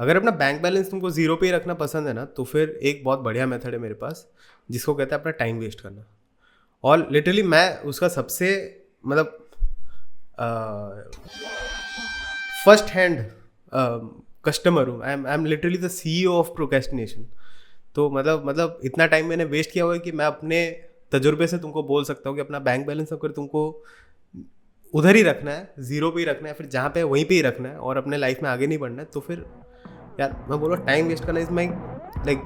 अगर अपना bank balance तुमको जीरो पे ही रखना पसंद है ना, तो फिर एक बहुत बढ़िया मेथड है मेरे पास, जिसको कहते हैं अपना टाइम वेस्ट करना। और लिटरली मैं उसका सबसे मतलब फर्स्ट हैंड कस्टमर हूँ। I am literally the CEO of procrastination. तो मतलब इतना टाइम मैंने वेस्ट किया हुआ है कि मैं अपने तजुर्बे से तुमको बोल सकता हूँ कि अपना बैंक बैलेंस अगर तुमको उधर ही रखना है, जीरो पे ही रखना है, फिर जहाँ पे वहीं पे ही रखना है और अपने लाइफ में आगे नहीं बढ़ना है, तो फिर यार मैं बोल रहा हूँ टाइम वेस्ट करना is my like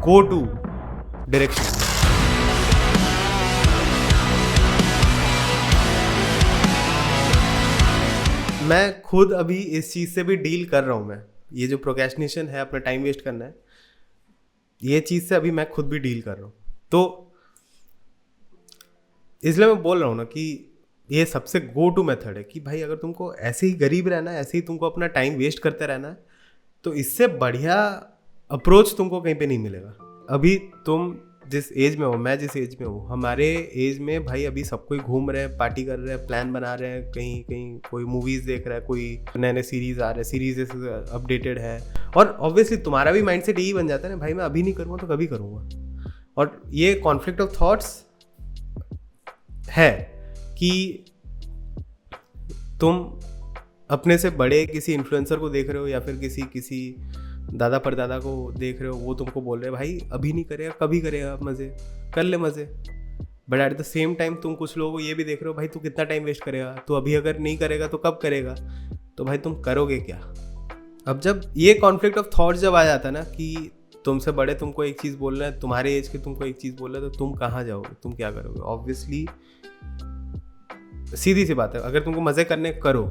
go to direction. मैं खुद अभी इस चीज़ से भी डील कर रहा हूँ। मैं ये जो प्रोक्रेस्टिनेशन है, अपना टाइम वेस्ट करना है, ये चीज़ से अभी मैं खुद भी डील कर रहा हूँ। तो इसलिए मैं बोल रहा हूँ ना कि ये सबसे गो टू मेथड है कि भाई अगर तुमको ऐसे ही गरीब रहना है, ऐसे ही तुमको अपना टाइम वेस्ट करते रहना है, तो इससे बढ़िया अप्रोच तुमको कहीं पे नहीं मिलेगा। अभी तुम जिस एज में हो, मैं जिस एज में हूँ, हमारे एज में भाई अभी सब कोई घूम रहे हैं, पार्टी कर रहे हैं, प्लान बना रहे हैं, कहीं कहीं कोई मूवीज़ देख रहा है, कोई नए नए सीरीज़ आ रहे हैं, सीरीज अपडेटेड है। और ऑब्वियसली तुम्हारा भी माइंडसेट यही बन जाता है ना, भाई मैं अभी नहीं करूँगा तो कभी करूँगा। और ये कॉन्फ्लिक्ट ऑफ थॉट्स है कि तुम अपने से बड़े किसी इन्फ्लुएंसर को देख रहे हो या फिर किसी दादा परदादा को देख रहे हो, वो तुमको बोल रहे हैं भाई अभी नहीं करेगा कभी करेगा, मज़े कर ले मज़े। But at the same time तुम कुछ लोगों को ये भी देख रहे हो भाई तू कितना टाइम वेस्ट करेगा, तू अभी अगर नहीं करेगा तो कब करेगा, तो भाई तुम करोगे क्या। अब जब ये कॉन्फ्लिक्ट ऑफ थॉट्स जब आ जाता है ना कि तुमसे बड़े तुमको एक चीज़ बोल रहे हैं, तुम्हारे एज के तुमको एक चीज़ बोल रहे हैं, तो तुम कहाँ जाओगे, तुम क्या करोगे। ऑब्वियसली सीधी सी बात है, अगर तुमको मज़े करने करो,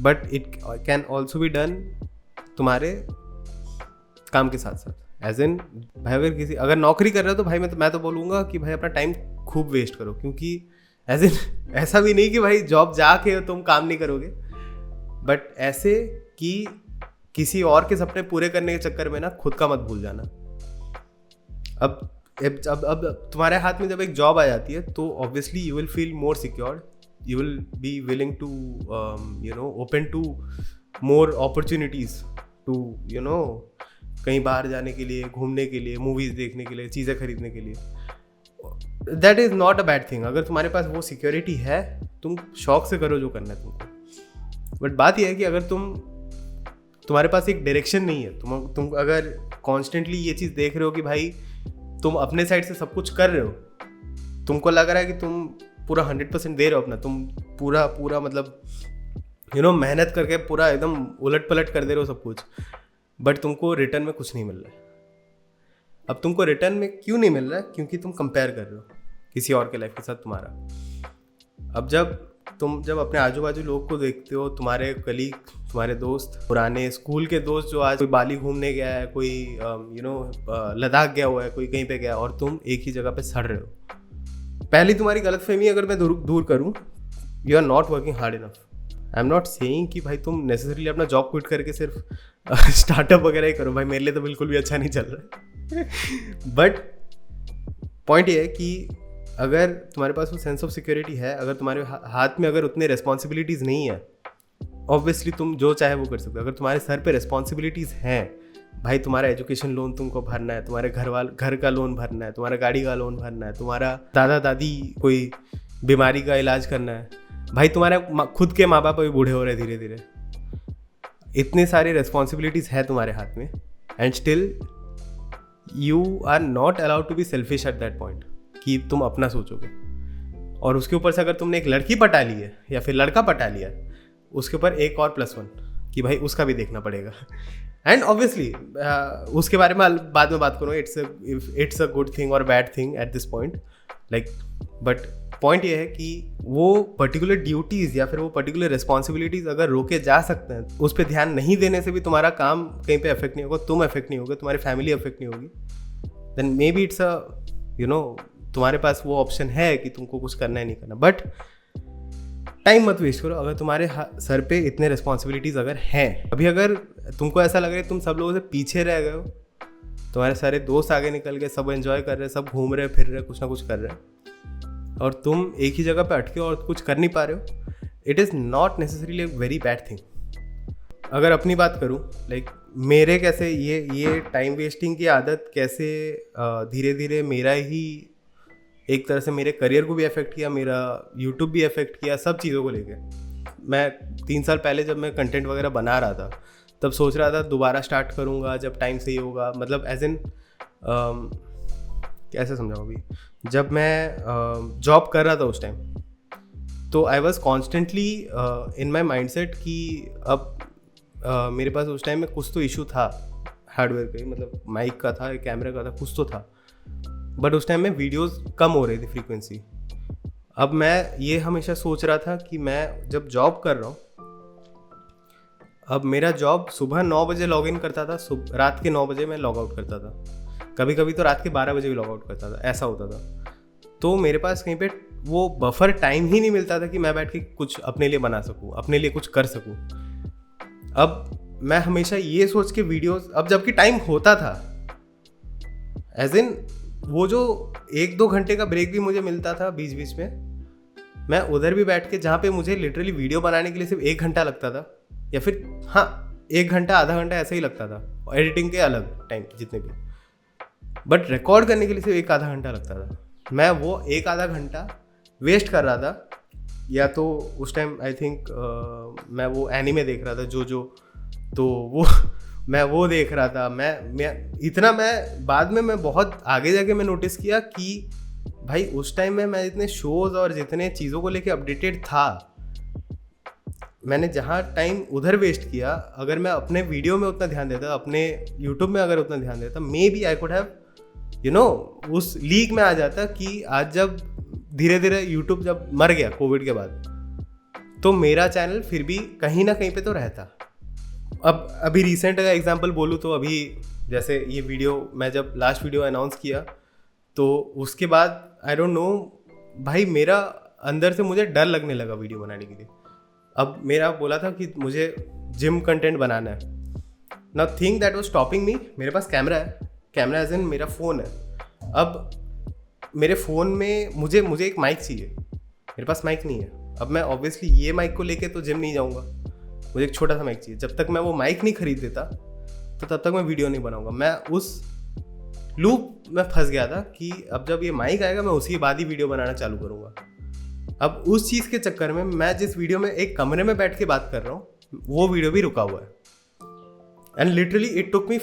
but it can also be done तुम्हारे काम के साथ साथ। एज इन भाई अगर नौकरी कर रहे हो तो भाई मैं तो बोलूँगा कि भाई अपना टाइम खूब वेस्ट करो, क्योंकि एज इन ऐसा भी नहीं कि भाई जॉब जाके तुम काम नहीं करोगे, बट ऐसे कि किसी और के सपने पूरे करने के चक्कर में ना खुद का मत भूल जाना। अब तुम्हारे हाथ में जब एक जॉब आ जाती है तो obviously you will feel more secured, you will be willing to open to more opportunities to कहीं बाहर जाने के लिए, घूमने के लिए, मूवीज़ देखने के लिए, चीज़ें खरीदने के लिए। That is not a bad thing. अगर तुम्हारे पास वो सिक्योरिटी है, तुम शौक से करो जो करना है तुमको। बट बात यह है कि अगर तुम्हारे पास एक डायरेक्शन नहीं है, तुम अगर कॉन्स्टेंटली ये चीज़ देख रहे हो कि भाई तुम अपने साइड से सब कुछ कर रहे हो, तुमको लग रहा है कि तुम पूरा 100% दे रहे हो अपना, तुम पूरा मतलब मेहनत करके पूरा एकदम उलट पलट कर दे रहे हो सब कुछ, बट तुमको रिटर्न में कुछ नहीं मिल रहा है। अब तुमको रिटर्न में क्यों नहीं मिल रहा है? क्योंकि तुम कंपेयर कर रहे हो किसी और के लाइफ के साथ तुम्हारा। अब जब अपने आजू बाजू लोग को देखते हो, तुम्हारे कलीग, तुम्हारे दोस्त, पुराने स्कूल के दोस्त जो आज कोई बाली घूमने गया है, कोई लद्दाख गया हुआ है, कोई कहीं पे गया, और तुम एक ही जगह पे सड़ रहे हो। पहली तुम्हारी गलतफहमी अगर मैं दूर करूं, you are not working hard enough. I am not saying कि भाई तुम नेसेसरीली अपना जॉब क्विट करके सिर्फ स्टार्टअप वगैरह ही करो, भाई मेरे लिए तो बिल्कुल भी अच्छा नहीं चल रहा है। बट पॉइंट ये है कि अगर तुम्हारे पास वो सेंस ऑफ सिक्योरिटी है, अगर तुम्हारे हाथ में अगर उतने रिस्पॉन्सिबिलिटीज़ नहीं है, ऑब्वियसली तुम जो चाहे वो कर सकते हो। अगर तुम्हारे सर पे रिस्पॉन्सिबिलिटीज़ हैं, भाई तुम्हारा एजुकेशन लोन तुमको भरना है, तुम्हारे घर का लोन भरना है, तुम्हारा गाड़ी का लोन भरना है, तुम्हारा दादा दादी कोई बीमारी का इलाज करना है, भाई तुम्हारे खुद के माँ बाप भी बूढ़े हो रहे हैं धीरे धीरे, इतने सारे रिस्पॉन्सिबिलिटीज़ है तुम्हारे हाथ में, and still you are not allowed to be selfish at that point कि तुम अपना सोचोगे। और उसके ऊपर से अगर तुमने एक लड़की पटा ली है या फिर लड़का पटा लिया, उसके ऊपर एक और +1 कि भाई उसका भी देखना पड़ेगा। एंड ऑब्वियसली उसके बारे में बाद में बात करूँ, इट्स अ गुड थिंग और bad thing at this point, like, but point ये है कि वो पर्टिकुलर ड्यूटीज़ या फिर वो पर्टिकुलर रिस्पॉन्सिबिलिटीज़ अगर रोके जा सकते हैं, उस पर ध्यान नहीं देने से भी तुम्हारा काम कहीं पे अफेक्ट नहीं होगा, तुम अफेक्ट नहीं होगे, तुम्हारी फैमिली अफेक्ट नहीं होगी, देन मे बी इट्स तुम्हारे पास वो ऑप्शन है कि तुमको कुछ करना है नहीं करना। बट टाइम मत वेस्ट करो। अगर तुम्हारे सर पे इतने रिस्पॉन्सिबिलिटीज़ अगर हैं, अभी अगर तुमको ऐसा लग रहा है तुम सब लोगों से पीछे रह गए हो, तुम्हारे सारे दोस्त आगे निकल गए, सब एंजॉय कर रहे हैं, सब घूम रहे फिर रहे, कुछ ना कुछ कर रहे हैं, और तुम एक ही जगह पे अटके और कुछ कर नहीं पा रहे हो, it is not necessarily very bad thing. अगर अपनी बात करूँ, लाइक मेरे कैसे ये टाइम वेस्टिंग की आदत कैसे धीरे धीरे मेरा ही एक तरह से मेरे करियर को भी अफेक्ट किया, मेरा यूट्यूब भी अफेक्ट किया, सब चीज़ों को लेके। मैं 3 साल पहले जब मैं कंटेंट वगैरह बना रहा था तब सोच रहा था दोबारा स्टार्ट करूँगा जब टाइम सही होगा, मतलब एज इन कैसे समझाऊँ अभी, जब मैं जॉब कर रहा था उस टाइम तो I was constantly in my mind set कि अब मेरे पास उस टाइम में कुछ तो इशू था हार्डवेयर का ही, मतलब माइक का था, कैमरे का था, कुछ तो था, बट उस टाइम में वीडियोस कम हो रही थी फ्रीक्वेंसी। अब मैं ये हमेशा सोच रहा था कि मैं जब जॉब कर रहा हूँ, अब मेरा जॉब सुबह 9 बजे लॉग इन करता था, रात के 9 बजे मैं लॉग आउट करता था, कभी कभी तो रात के 12 बजे भी लॉग आउट करता था, ऐसा होता था। तो मेरे पास कहीं पे वो बफर टाइम ही नहीं मिलता था कि मैं बैठ के कुछ अपने लिए बना सकूँ, अपने लिए कुछ कर सकूँ। अब मैं हमेशा ये सोच के वीडियोस, अब जबकि टाइम होता था, एज इन वो जो 1-2 घंटे का ब्रेक भी मुझे मिलता था बीच बीच में, मैं उधर भी बैठ के, जहाँ पे मुझे लिटरली वीडियो बनाने के लिए सिर्फ 1 घंटा लगता था, या फिर हाँ 1 घंटा आधा घंटा ऐसे ही लगता था, एडिटिंग के अलग टाइम जितने भी, बट रिकॉर्ड करने के लिए सिर्फ 1 आधा घंटा लगता था। मैं वो 1 आधा घंटा वेस्ट कर रहा था, या तो उस टाइम आई थिंक मैं वो एनीमे देख रहा था जो तो वो मैं वो देख रहा था। मैं बाद में मैं बहुत आगे जाके मैं नोटिस किया कि भाई उस टाइम में मैं जितने शोज़ और जितने चीज़ों को लेके अपडेटेड था, मैंने जहाँ टाइम उधर वेस्ट किया, अगर मैं अपने वीडियो में उतना ध्यान देता, अपने यूट्यूब में अगर उतना ध्यान देता, maybe I could have उस लीग में आ जाता कि आज जब धीरे धीरे यूट्यूब जब मर गया कोविड के बाद, तो मेरा चैनल फिर भी कहीं ना कहीं पे तो रहता। अब अभी रिसेंट का एग्जांपल बोलूँ तो अभी जैसे ये वीडियो मैं जब लास्ट वीडियो अनाउंस किया तो उसके बाद आई डोंट नो भाई, मेरा अंदर से मुझे डर लगने लगा वीडियो बनाने के लिए। अब मेरा बोला था कि मुझे जिम कंटेंट बनाना है, nothing that was stopping me. मेरे पास कैमरा है, कैमरा एज इन मेरा फ़ोन है। अब मेरे फ़ोन में मुझे एक माइक चाहिए, मेरे पास माइक नहीं है। अब मैं ऑब्वियसली ये माइक को लेके तो जिम नहीं जाऊँगा, मुझे एक छोटा सा माइक चाहिए। जब तक मैं वो माइक नहीं खरीद देता तो तब तक मैं वीडियो नहीं बनाऊँगा। मैं उस लूप में फंस गया था कि अब जब ये माइक आएगा मैं उसी के बाद ही वीडियो बनाना चालू करूँगा। अब उस चीज़ के चक्कर में मैं जिस वीडियो में एक कमरे में बैठ के बात कर रहा हूँ, वो वीडियो भी रुका हुआ है। एंड लिटरली इट टुक मी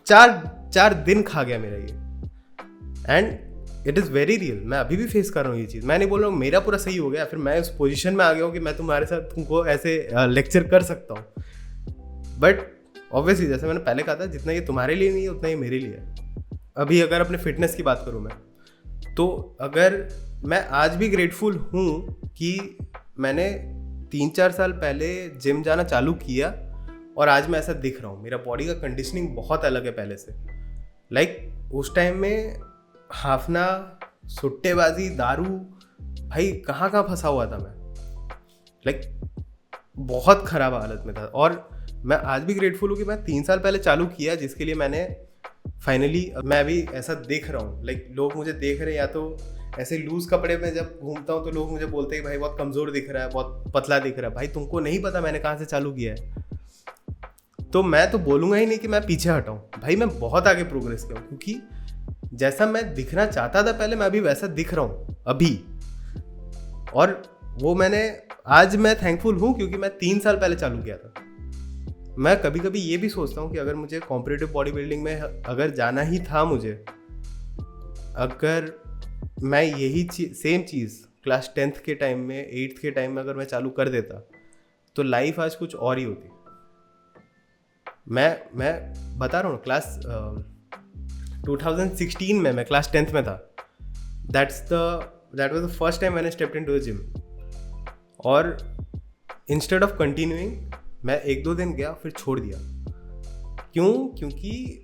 4 दिन खा गया मेरा ये। And it is very real, मैं अभी भी फेस कर रहा हूँ ये चीज़। मैं नहीं बोल रहा हूँ मेरा पूरा सही हो गया, फिर मैं उस पोजीशन में आ गया हूँ कि मैं तुम्हारे साथ तुमको ऐसे लेक्चर कर सकता हूँ। बट ऑब्वियसली जैसे मैंने पहले कहा था, जितना ये तुम्हारे लिए नहीं है उतना ये मेरे लिए है। अभी अगर अपने फिटनेस की बात करूँ मैं, तो अगर मैं आज भी ग्रेटफुल हूँ कि मैंने 3-4 साल पहले जिम जाना चालू किया और आज मैं ऐसा दिख रहा हूँ। मेरा बॉडी का कंडीशनिंग बहुत अलग है पहले से। लाइक उस टाइम में हाफना, सुट्टेबाजी, दारू, भाई कहाँ फंसा हुआ था मैं। लाइक बहुत ख़राब हालत में था। और मैं आज भी ग्रेटफुल हूँ कि मैं 3 साल पहले चालू किया, जिसके लिए मैंने फाइनली मैं भी ऐसा देख रहा हूँ। लाइक लोग मुझे देख रहे हैं, या तो ऐसे लूज कपड़े में जब घूमता हूँ तो लोग मुझे बोलते हैं भाई बहुत कमज़ोर दिख रहा है, बहुत पतला दिख रहा है। भाई तुमको नहीं पता मैंने कहाँ से चालू किया है। तो मैं तो बोलूँगा ही नहीं कि मैं पीछे हटाऊँ। भाई मैं बहुत आगे प्रोग्रेस किया हूँ, क्योंकि जैसा मैं दिखना चाहता था पहले, मैं अभी वैसा दिख रहा हूँ अभी। और वो आज मैं थैंकफुल हूँ क्योंकि मैं 3 साल पहले चालू किया था। मैं कभी कभी ये भी सोचता हूँ कि अगर मुझे कॉम्पिटिटिव बॉडी बिल्डिंग में अगर जाना ही था मुझे, अगर मैं यही सेम चीज़ क्लास 10th के टाइम में, 8th के टाइम में अगर मैं चालू कर देता तो लाइफ आज कुछ और ही होती। मैं बता रहा हूँ, क्लास 2016 में मैं क्लास 10th में था। That was the first time मैंने स्टेप्ड इनटू द जिम। और इंस्टेड ऑफ कंटिन्यूइंग, मैं 1-2 दिन गया फिर छोड़ दिया। क्यों? क्योंकि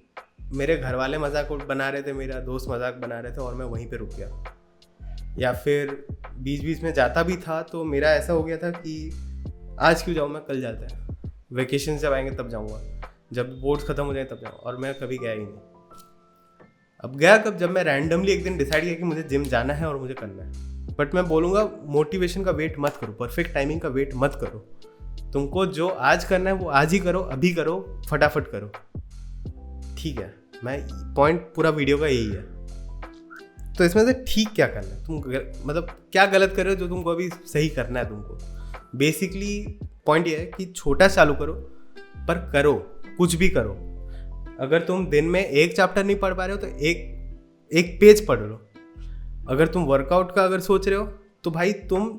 मेरे घर वाले मजाक बना रहे थे, मेरा दोस्त मजाक बना रहे थे और मैं वहीं पे रुक गया। या फिर बीच बीच में जाता भी था तो मेरा ऐसा हो गया था कि आज क्यों जाऊँ मैं, कल जाता है, वेकेशन जब आएंगे तब जाऊँगा, जब बोर्ड्स ख़त्म हो जाए तब जाऊँ। और मैं कभी गया ही नहीं। अब गया कब? जब मैं रैंडमली एक दिन डिसाइड किया कि मुझे जिम जाना है और मुझे करना है। बट मैं बोलूँगा मोटिवेशन का वेट मत करो, परफेक्ट टाइमिंग का वेट मत करो। तुमको जो आज करना है वो आज ही करो, अभी करो, फटाफट करो, ठीक है। मैं पॉइंट पूरा वीडियो का यही है। तो इसमें से ठीक क्या करना है, तुम मतलब क्या गलत कर रहे हो जो तुमको अभी सही करना है तुमको। बेसिकली पॉइंट ये है कि छोटा चालू करो, पर करो, कुछ भी करो। अगर तुम दिन में एक चैप्टर नहीं पढ़ पा रहे हो तो एक पेज पढ़ लो। अगर तुम वर्कआउट का अगर सोच रहे हो तो भाई तुम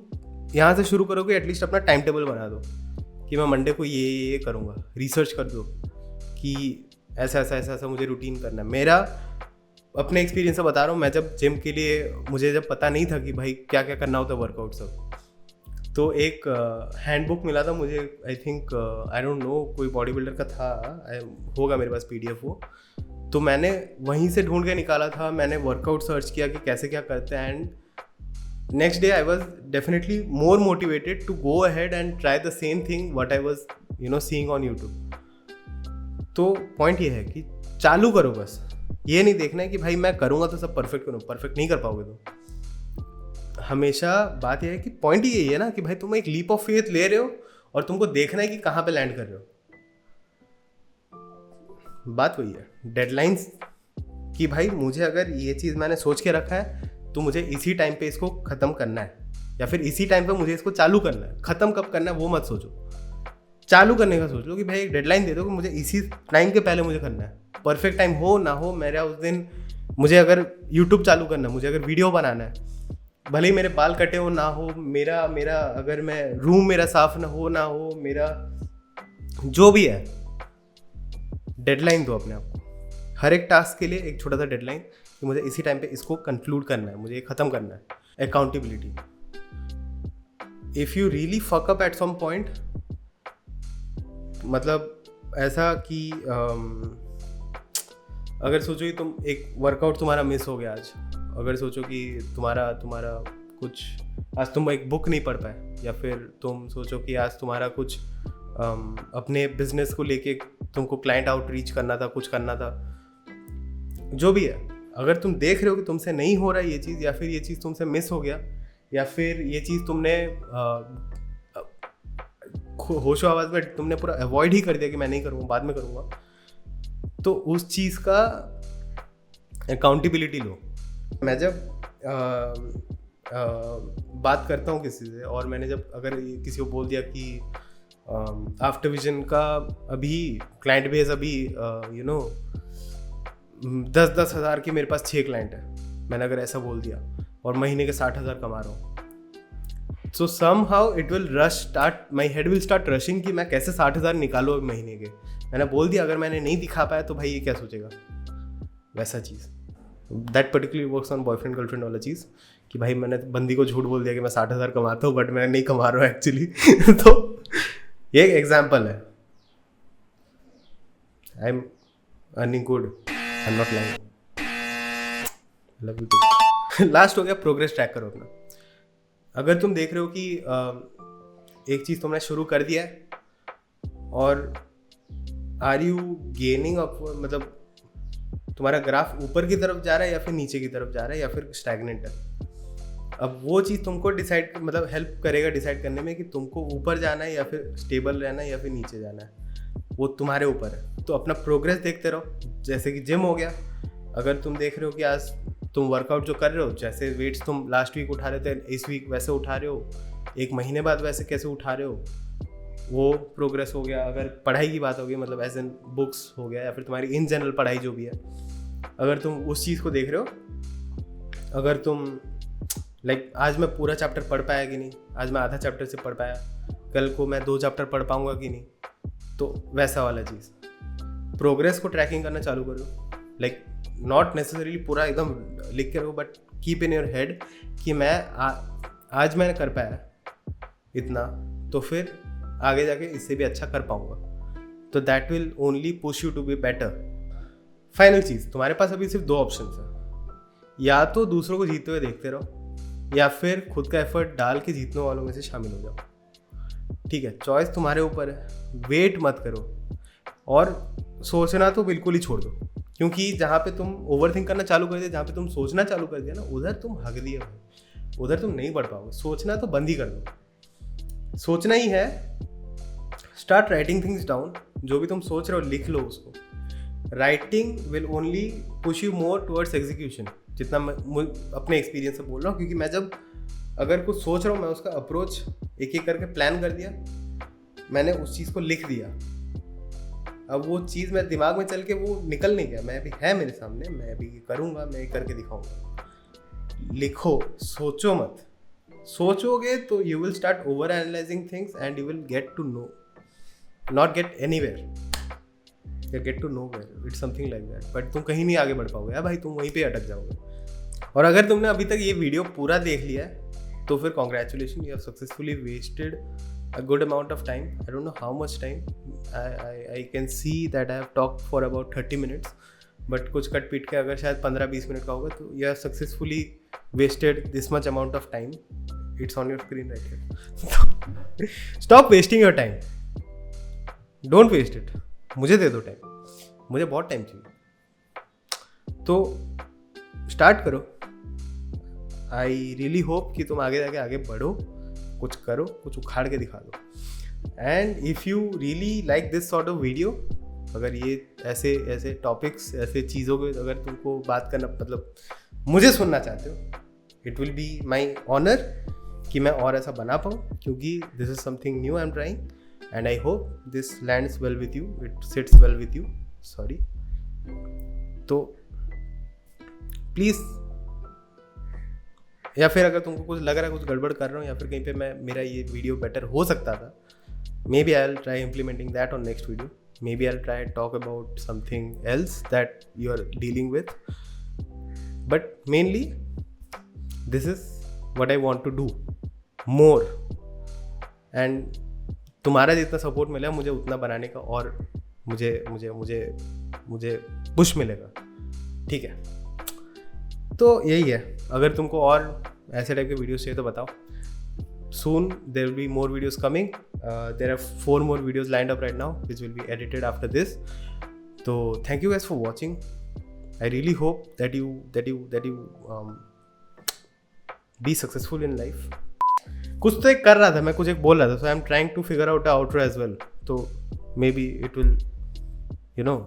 यहाँ से शुरू करोगे, एटलीस्ट अपना टाइम टेबल बना दो कि मैं मंडे को ये करूँगा। रिसर्च कर दो कि ऐसा मुझे रूटीन करना है। मेरा अपने एक्सपीरियंस से बता रहा हूँ, मैं जब जिम के लिए मुझे जब पता नहीं था कि भाई क्या क्या करना होता है वर्कआउट सब, तो एक हैंडबुक मिला था मुझे, I think I don't know कोई बॉडी बिल्डर का था, होगा मेरे पास PDF वो, तो मैंने वहीं से ढूंढ के निकाला था। मैंने वर्कआउट सर्च किया कि कैसे क्या करते हैं, and next day I was definitely more motivated to go ahead and try the same thing what I was seeing on YouTube. तो पॉइंट ये है कि चालू करो, बस ये नहीं देखना है कि भाई मैं करूँगा तो सब परफेक्ट करूँ, परफेक्ट नहीं कर पाओगे तुम। हमेशा बात यह है कि पॉइंट ही यही है ना कि भाई तुम एक लीप ऑफ फेथ ले रहे हो और तुमको देखना है कि कहाँ पे लैंड कर रहे हो। बात वही है डेडलाइंस कि भाई मुझे अगर ये चीज़ मैंने सोच के रखा है तो मुझे इसी टाइम पे इसको ख़त्म करना है, या फिर इसी टाइम पे मुझे इसको चालू करना है। ख़त्म कब करना है वो मत सोचो, चालू करने का सोच लो कि भाई एक डेडलाइन दे दो कि मुझे इसी टाइम के पहले मुझे करना है। परफेक्ट टाइम हो ना हो, मेरा उस दिन मुझे अगर यूट्यूब चालू करना है, मुझे अगर वीडियो बनाना है, भले ही मेरे बाल कटे हो ना हो, मेरा अगर मैं रूम मेरा साफ ना हो, मेरा जो भी है, डेडलाइन दो अपने आप को। हर एक टास्क के लिए एक छोटा सा डेडलाइन कि मुझे इसी टाइम पे इसको कंक्लूड करना है, मुझे ये ख़त्म करना है। Accountability, if you really fuck up at some point, मतलब ऐसा कि अगर सोचो कि तुम एक वर्कआउट तुम्हारा मिस हो गया आज, अगर सोचो कि तुम्हारा कुछ आज तुम एक बुक नहीं पढ़ पाए, या फिर तुम सोचो कि आज तुम्हारा कुछ अपने बिजनेस को लेके तुमको क्लाइंट आउटरीच करना था, कुछ करना था, जो भी है, अगर तुम देख रहे हो कि तुमसे नहीं हो रहा है ये चीज़, या फिर ये चीज़ तुमसे मिस हो गया, या फिर ये चीज़ तुमने होशो आवाज़ में तुमने पूरा अवॉइड ही कर दिया कि मैं नहीं करूँगा, बाद में करूँगा, तो उस चीज़ का अकाउंटेबिलिटी लो। मैं जब बात करता हूँ किसी से, और मैंने जब अगर किसी को बोल दिया कि आफ्टर विजन का अभी क्लाइंट बेस अभी 10-10 हज़ार के मेरे पास 6 क्लाइंट है, मैंने अगर ऐसा बोल दिया और महीने के 60,000 कमा रहा हूँ, सो somehow it will my head will start rushing कि मैं कैसे 60,000 निकालूँ महीने के। मैंने बोल दिया, अगर मैंने नहीं दिखा पाया तो भाई ये क्या सोचेगा, वैसा चीज़। That particularly works on boyfriend girlfriend वाला चीज़ कि भाई मैंने बंदी को झूठ बोल दिया कि मैं 60,000 कमाता हूँ, बट मैं नहीं कमा रहा हूँ एक्चुअली। तो ये एक एग्जाम्पल है। I am earning good, I am not lying, love you. Last हो गया प्रोग्रेस ट्रैक करो अपना। अगर तुम देख रहे हो कि एक चीज़ तुमने शुरू कर दिया है और आर यू गेनिंग अपवर्ड, मतलब तुम्हारा ग्राफ ऊपर की तरफ जा रहा है या फिर नीचे की तरफ जा रहा है या फिर स्टैग्नेंट है, अब वो चीज़ तुमको डिसाइड मतलब हेल्प करेगा डिसाइड करने में कि तुमको ऊपर जाना है या फिर स्टेबल रहना है या फिर नीचे जाना है, वो तुम्हारे ऊपर है। तो अपना प्रोग्रेस देखते रहो। जैसे कि जिम हो गया, अगर तुम देख रहे हो कि आज तुम वर्कआउट जो कर रहे हो, जैसे वेट्स तुम लास्ट वीक उठा रहे थे इस वीक वैसे उठा रहे हो, एक महीने बाद वैसे कैसे उठा रहे हो, वो प्रोग्रेस हो गया। अगर पढ़ाई की बात होगी, मतलब एज एन बुक्स हो गया या फिर तुम्हारी इन जनरल पढ़ाई जो भी है, अगर तुम उस चीज़ को देख रहे हो, अगर तुम लाइक आज मैं पूरा चैप्टर पढ़ पाया कि नहीं, आज मैं आधा चैप्टर से पढ़ पाया, कल को मैं 2 चैप्टर पढ़ पाऊँगा कि नहीं, तो वैसा वाला चीज़। प्रोग्रेस को ट्रैकिंग करना चालू करो, लाइक नॉट नेसेसरीली पूरा एकदम लिख के रहो, but keep in your head कि मैं आज मैंने कर पाया इतना, तो फिर आगे जाके इससे भी अच्छा कर पाऊँगा, तो that will only push you to be better. Final चीज़, तुम्हारे पास अभी सिर्फ 2 ऑप्शंस हैं, या तो दूसरों को जीतते हुए देखते रहो या फिर खुद का एफर्ट डाल के जीतने वालों में से शामिल हो जाओ। ठीक है, चॉइस तुम्हारे ऊपर है। वेट मत करो और सोचना तो बिल्कुल ही छोड़ दो, क्योंकि जहाँ पे तुम ओवरथिंक करना चालू कर दिया, जहाँ पे तुम सोचना चालू कर दिया ना, उधर तुम हग दिए भाई, उधर तुम नहीं बढ़ पाओगे। सोचना तो बंद ही कर दो, सोचना ही है स्टार्ट राइटिंग थिंग्स डाउन. जो भी तुम सोच रहे हो लिख लो उसको. Writing will only push you more towards execution. जितना मैं अपने एक्सपीरियंस से बोल रहा हूँ, क्योंकि मैं जब अगर कुछ सोच रहा हूँ मैं उसका अप्रोच एक एक करके प्लान कर दिया, मैंने उस चीज़ को लिख दिया. अब वो चीज़ मेरे दिमाग में चल के वो निकल नहीं गया, मैं अभी है मेरे सामने, मैं अभी करूँगा, मैं करके दिखाऊंगा. लिखो, सोचो मत. सोचोगे तो you will start over analysing things and you will get to no, not get anywhere, you get to nowhere. It's something like that. But तुम कहीं नहीं आगे बढ़ पाओगे यार भाई, तुम वहीं पे अटक जाओगे. और अगर तुमने अभी तक ये वीडियो पूरा देख लिया है तो फिर congratulation, you have successfully wasted a good amount of time. I don't know how much time. I can see that I have talked for about 30 minutes. But कुछ कट पीट के अगर शायद 15-20 मिनट का होगा तो you have successfully wasted this much amount of time. It's on your screen right here. Stop wasting your time. Don't waste it. मुझे दे दो टाइम, मुझे बहुत टाइम चाहिए. तो स्टार्ट करो. आई रियली होप कि तुम आगे जाके आगे बढ़ो, कुछ करो, कुछ उखाड़ के दिखा दो. And if you really like this sort of video, अगर ये ऐसे ऐसे टॉपिक्स, ऐसे चीज़ों के अगर तुमको बात करना, मतलब मुझे सुनना चाहते हो, it will be my honour कि मैं और ऐसा बना पाऊँ, क्योंकि this is something new I am trying and I hope this lands well with you, it sits well with you. Sorry. तो प्लीज़, या फिर अगर तुमको कुछ लग रहा है कुछ गड़बड़ कर रहा हूँ या फिर कहीं पे मेरा ये वीडियो बेटर हो सकता था, maybe I will try implementing that on next video. Maybe I will try talk about something else that you are dealing with. But mainly this is what I want to do more. And तुम्हारा जितना support मिला मुझे उतना बनाने का और मुझे मुझे मुझे मुझे पुश मिलेगा. ठीक है, तो यही है. अगर तुमको और ऐसे टाइप के वीडियोस चाहिए तो बताओ. Soon there will be more videos coming. There are 4 more videos lined up right now which will be edited after this. So thank you guys for watching. I really hope that you be successful in life. कुछ तो एक कर रहा था मैं, कुछ एक बोल रहा था, so I'm trying to figure out an outro as well. So maybe it will, you know,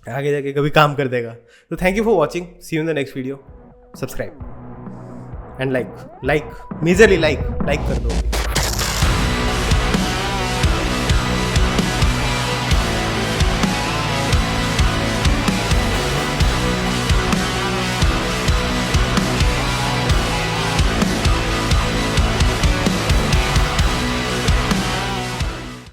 आगे जाके कभी काम कर देगा. तो thank you for watching. See you in the next video. Subscribe and like majorly like कर दो.